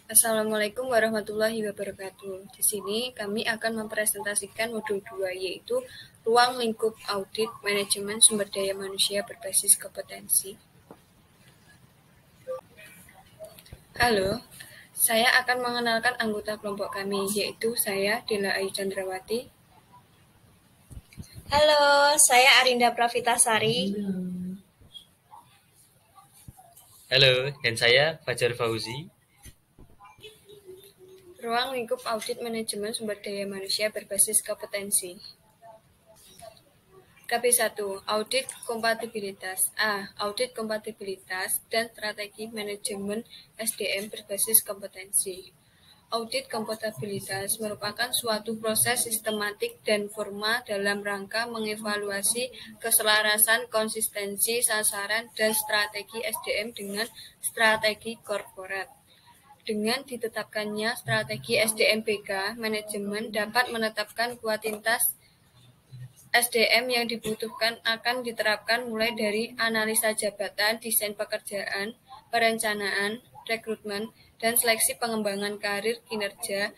Assalamualaikum warahmatullahi wabarakatuh. Di sini kami akan mempresentasikan modul 2, yaitu Ruang Lingkup Audit Manajemen Sumber Daya Manusia Berbasis Kompetensi. Halo, saya akan mengenalkan anggota kelompok kami, yaitu saya, Dela Ayu Chandrawati. Halo, saya Arinda Pravitasari. Halo, dan saya Fajar Fauzi. Ruang Lingkup Audit Manajemen Sumber Daya Manusia Berbasis Kompetensi. KP1. Audit kompatibilitas. A. Audit kompatibilitas dan strategi manajemen SDM berbasis kompetensi. Audit kompatibilitas merupakan suatu proses sistematik dan formal dalam rangka mengevaluasi keselarasan, konsistensi, sasaran, dan strategi SDM dengan strategi korporat. Dengan ditetapkannya strategi SDM BK, manajemen dapat menetapkan kuantitas SDM yang dibutuhkan akan diterapkan mulai dari analisa jabatan, desain pekerjaan, perencanaan, rekrutmen, dan seleksi pengembangan karir, kinerja,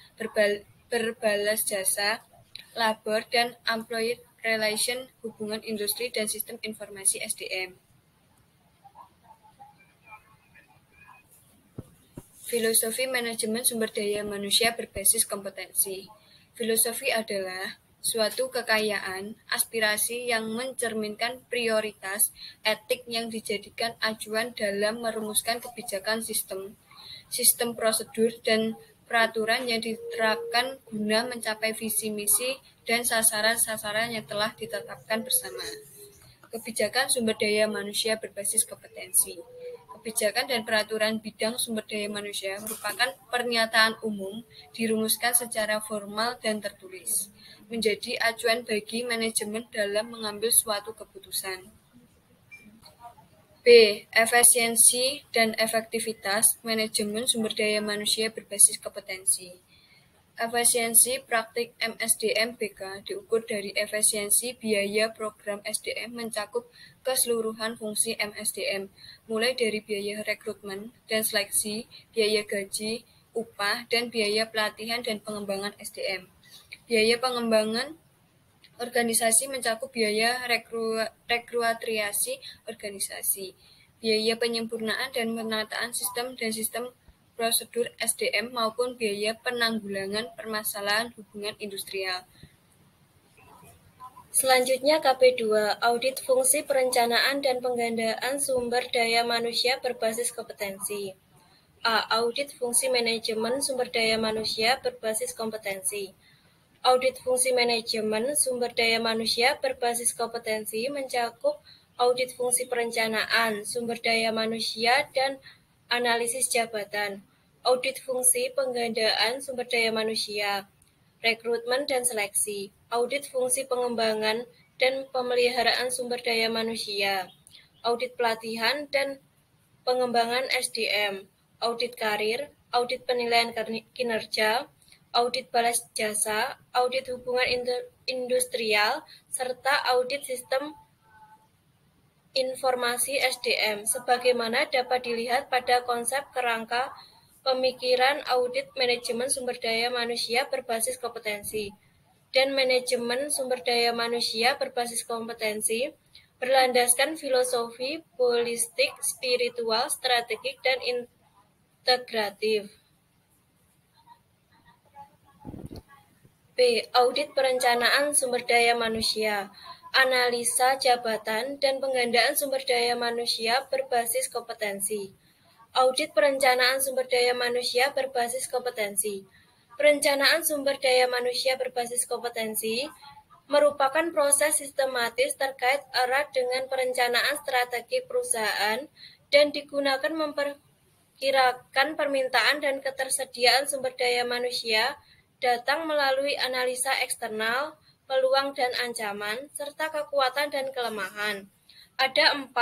berbalas jasa, labor, dan employee relation, hubungan industri, dan sistem informasi SDM. Filosofi manajemen sumber daya manusia berbasis kompetensi. Filosofi adalah suatu kekayaan, aspirasi yang mencerminkan prioritas, etik yang dijadikan acuan dalam merumuskan kebijakan sistem prosedur, dan peraturan yang diterapkan guna mencapai visi misi dan sasaran-sasaran yang telah ditetapkan bersama. Kebijakan sumber daya manusia berbasis kompetensi. Kebijakan dan peraturan bidang sumber daya manusia merupakan pernyataan umum, dirumuskan secara formal dan tertulis, menjadi acuan bagi manajemen dalam mengambil suatu keputusan. B. Efisiensi dan efektivitas manajemen sumber daya manusia berbasis kompetensi. Efisiensi praktik MSDM BK diukur dari efisiensi biaya program SDM mencakup keseluruhan fungsi MSDM, mulai dari biaya rekrutmen dan seleksi, biaya gaji, upah, dan biaya pelatihan dan pengembangan SDM. Biaya pengembangan organisasi mencakup biaya rekrutriasi organisasi, biaya penyempurnaan dan penataan sistem dan sistem prosedur SDM maupun biaya penanggulangan permasalahan hubungan industrial. Selanjutnya KP2, Audit Fungsi Perencanaan dan Penggandaan Sumber Daya Manusia Berbasis Kompetensi. A. Audit Fungsi Manajemen Sumber Daya Manusia Berbasis Kompetensi. Audit fungsi manajemen sumber daya manusia berbasis kompetensi mencakup audit fungsi perencanaan, sumber daya manusia, dan analisis jabatan, audit fungsi penggandaan sumber daya manusia, rekrutmen dan seleksi, audit fungsi pengembangan dan pemeliharaan sumber daya manusia, audit pelatihan dan pengembangan SDM, audit karir, audit penilaian kinerja, audit balas jasa, audit hubungan industrial, serta audit sistem informasi SDM, sebagaimana dapat dilihat pada konsep kerangka pemikiran audit manajemen sumber daya manusia berbasis kompetensi. Dan manajemen sumber daya manusia berbasis kompetensi berlandaskan filosofi holistik, spiritual, strategik, dan integratif. B. Audit perencanaan sumber daya manusia, analisa jabatan, dan penggandaan sumber daya manusia berbasis kompetensi. Audit perencanaan sumber daya manusia berbasis kompetensi. Perencanaan sumber daya manusia berbasis kompetensi merupakan proses sistematis terkait erat dengan perencanaan strategi perusahaan dan digunakan memperkirakan permintaan dan ketersediaan sumber daya manusia datang melalui analisa eksternal, peluang dan ancaman, serta kekuatan dan kelemahan. Ada 4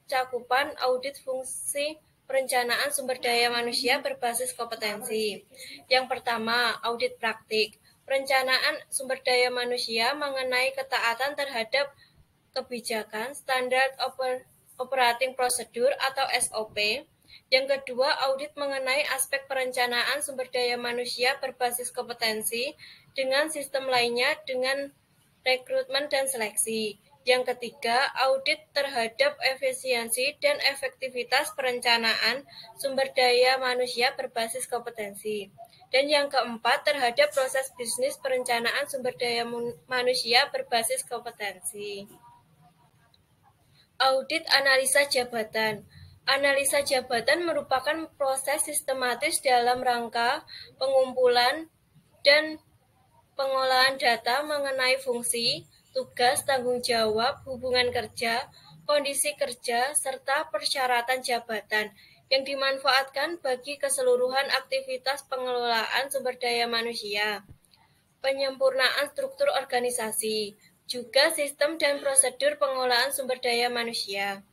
cakupan audit fungsi perencanaan sumber daya manusia berbasis kompetensi. Yang pertama, audit praktik. Perencanaan sumber daya manusia mengenai ketaatan terhadap kebijakan, standar operating procedure atau SOP, Yang kedua, audit mengenai aspek perencanaan sumber daya manusia berbasis kompetensi dengan sistem lainnya dengan rekrutmen dan seleksi. Yang ketiga, audit terhadap efisiensi dan efektivitas perencanaan sumber daya manusia berbasis kompetensi. Dan yang keempat, terhadap proses bisnis perencanaan sumber daya manusia berbasis kompetensi. Audit analisa jabatan. Analisa jabatan merupakan proses sistematis dalam rangka pengumpulan dan pengolahan data mengenai fungsi, tugas, tanggung jawab, hubungan kerja, kondisi kerja, serta persyaratan jabatan yang dimanfaatkan bagi keseluruhan aktivitas pengelolaan sumber daya manusia. Penyempurnaan struktur organisasi, juga sistem dan prosedur pengolahan sumber daya manusia.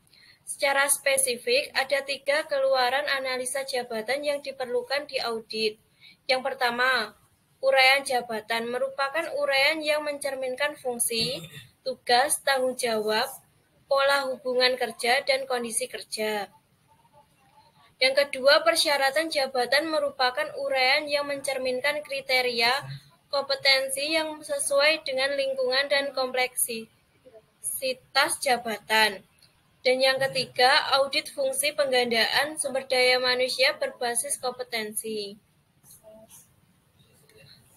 Secara spesifik, ada 3 keluaran analisa jabatan yang diperlukan di audit. Yang pertama, uraian jabatan merupakan uraian yang mencerminkan fungsi, tugas, tanggung jawab, pola hubungan kerja, dan kondisi kerja. Yang kedua, persyaratan jabatan merupakan uraian yang mencerminkan kriteria kompetensi yang sesuai dengan lingkungan dan kompleksitas jabatan. Dan yang ketiga, audit fungsi penggandaan sumber daya manusia berbasis kompetensi.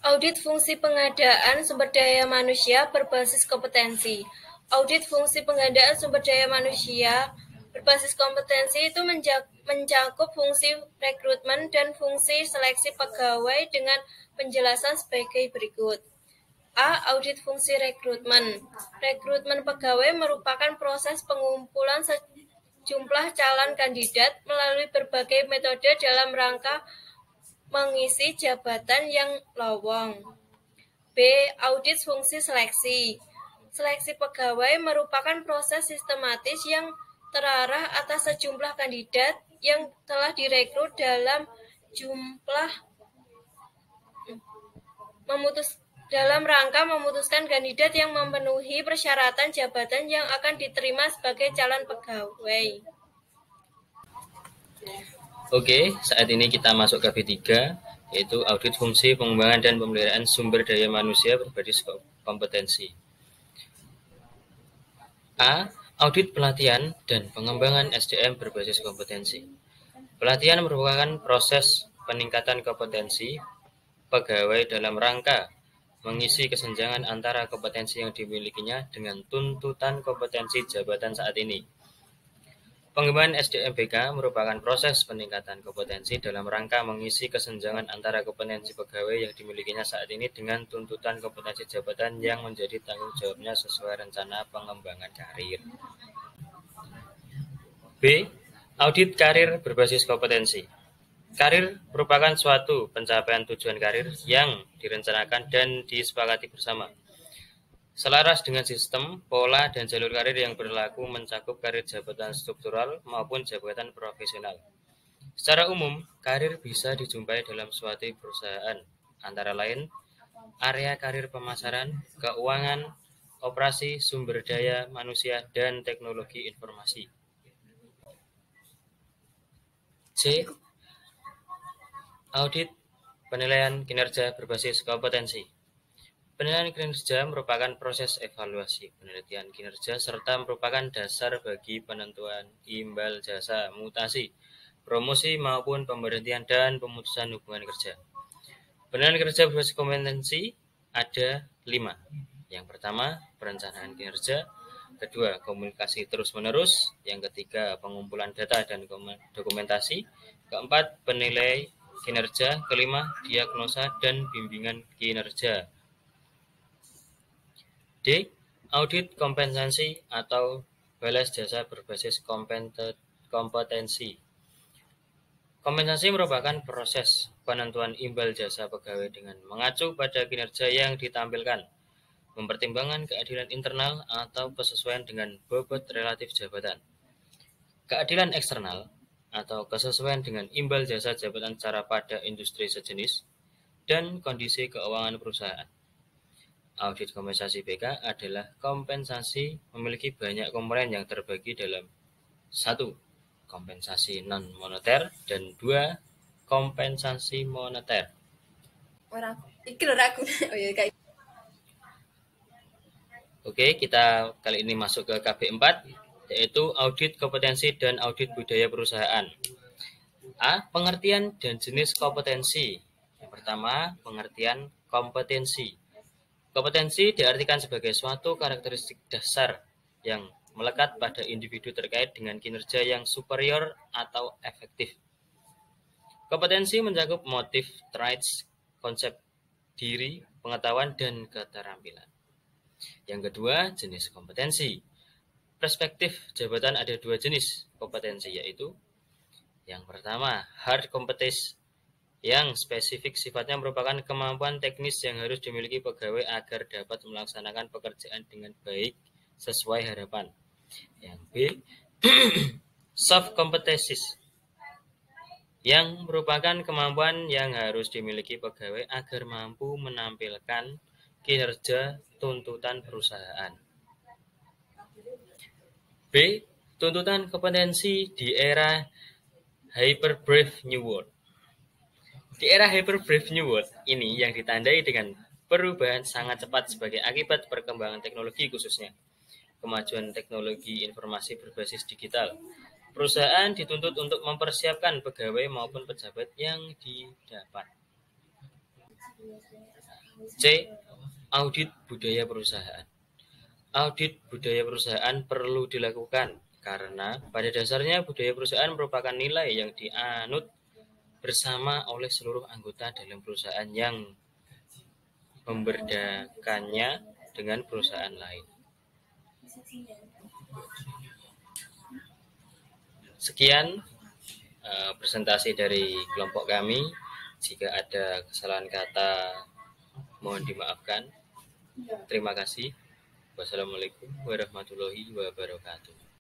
Audit fungsi pengadaan sumber daya manusia berbasis kompetensi. Audit fungsi pengadaan sumber daya manusia berbasis kompetensi itu mencakup fungsi rekrutmen dan fungsi seleksi pegawai dengan penjelasan sebagai berikut. A. Audit fungsi rekrutmen. Rekrutmen pegawai merupakan proses pengumpulan sejumlah calon kandidat melalui berbagai metode dalam rangka mengisi jabatan yang lowong. B. Audit fungsi seleksi. Seleksi pegawai merupakan proses sistematis yang terarah atas sejumlah kandidat yang telah direkrut dalam rangka memutuskan kandidat yang memenuhi persyaratan jabatan yang akan diterima sebagai calon pegawai. Oke, saat ini kita masuk ke B3, yaitu audit fungsi pengembangan dan pemeliharaan sumber daya manusia berbasis kompetensi. A. Audit pelatihan dan pengembangan SDM berbasis kompetensi. Pelatihan merupakan proses peningkatan kompetensi pegawai dalam rangka mengisi kesenjangan antara kompetensi yang dimilikinya dengan tuntutan kompetensi jabatan saat ini. Pengembangan SDM BK merupakan proses peningkatan kompetensi dalam rangka mengisi kesenjangan antara kompetensi pegawai yang dimilikinya saat ini dengan tuntutan kompetensi jabatan yang menjadi tanggung jawabnya sesuai rencana pengembangan karir. B. Audit karir berbasis kompetensi. Karir merupakan suatu pencapaian tujuan karir yang direncanakan dan disepakati bersama. Selaras dengan sistem, pola, dan jalur karir yang berlaku mencakup karir jabatan struktural maupun jabatan profesional. Secara umum, karir bisa dijumpai dalam suatu perusahaan, antara lain area karir pemasaran, keuangan, operasi, sumber daya manusia, dan teknologi informasi. C. Audit penilaian kinerja berbasis kompetensi. Penilaian kinerja merupakan proses evaluasi penelitian kinerja serta merupakan dasar bagi penentuan imbal jasa, mutasi, promosi maupun pemberhentian dan pemutusan hubungan kerja. Penilaian kinerja berbasis kompetensi ada 5. Yang pertama, perencanaan kinerja. Kedua, komunikasi terus-menerus. Yang ketiga, pengumpulan data dan dokumentasi. Keempat, penilai kinerja. Kelima, diagnosa dan bimbingan kinerja. D. Audit kompensasi atau balas jasa berbasis kompetensi. Kompensasi merupakan proses penentuan imbal jasa pegawai dengan mengacu pada kinerja yang ditampilkan, mempertimbangkan keadilan internal atau kesesuaian dengan bobot relatif jabatan, keadilan eksternal atau kesesuaian dengan imbal jasa jabatan secara pada industri sejenis, dan kondisi keuangan perusahaan. Audit kompensasi BK adalah kompensasi memiliki banyak komponen yang terbagi dalam 1. kompensasi non-moneter, dan 2 kompensasi moneter. Oke, kita kali ini masuk ke KB4, yaitu audit kompetensi dan audit budaya perusahaan. A. Pengertian dan jenis kompetensi. Yang pertama, pengertian kompetensi. Kompetensi diartikan sebagai suatu karakteristik dasar yang melekat pada individu terkait dengan kinerja yang superior atau efektif. Kompetensi mencakup motif, traits, konsep diri, pengetahuan, dan keterampilan. Yang kedua, jenis kompetensi. Perspektif jabatan ada 2 jenis kompetensi, yaitu yang pertama, hard competence, yang spesifik sifatnya merupakan kemampuan teknis yang harus dimiliki pegawai agar dapat melaksanakan pekerjaan dengan baik sesuai harapan. Yang B, soft competencies, yang merupakan kemampuan yang harus dimiliki pegawai agar mampu menampilkan kinerja tuntutan perusahaan. B. Tuntutan kompetensi di era Hyperbrief New World. Di era Hyperbrief New World ini yang ditandai dengan perubahan sangat cepat sebagai akibat perkembangan teknologi, khususnya kemajuan teknologi informasi berbasis digital. Perusahaan dituntut untuk mempersiapkan pegawai maupun pejabat yang didapat. C. Audit budaya perusahaan. Audit budaya perusahaan perlu dilakukan karena pada dasarnya budaya perusahaan merupakan nilai yang dianut bersama oleh seluruh anggota dalam perusahaan yang membedakannya dengan perusahaan lain. Sekian presentasi dari kelompok kami. Jika ada kesalahan kata, mohon dimaafkan. Terima kasih. Wassalamualaikum warahmatullahi wabarakatuh.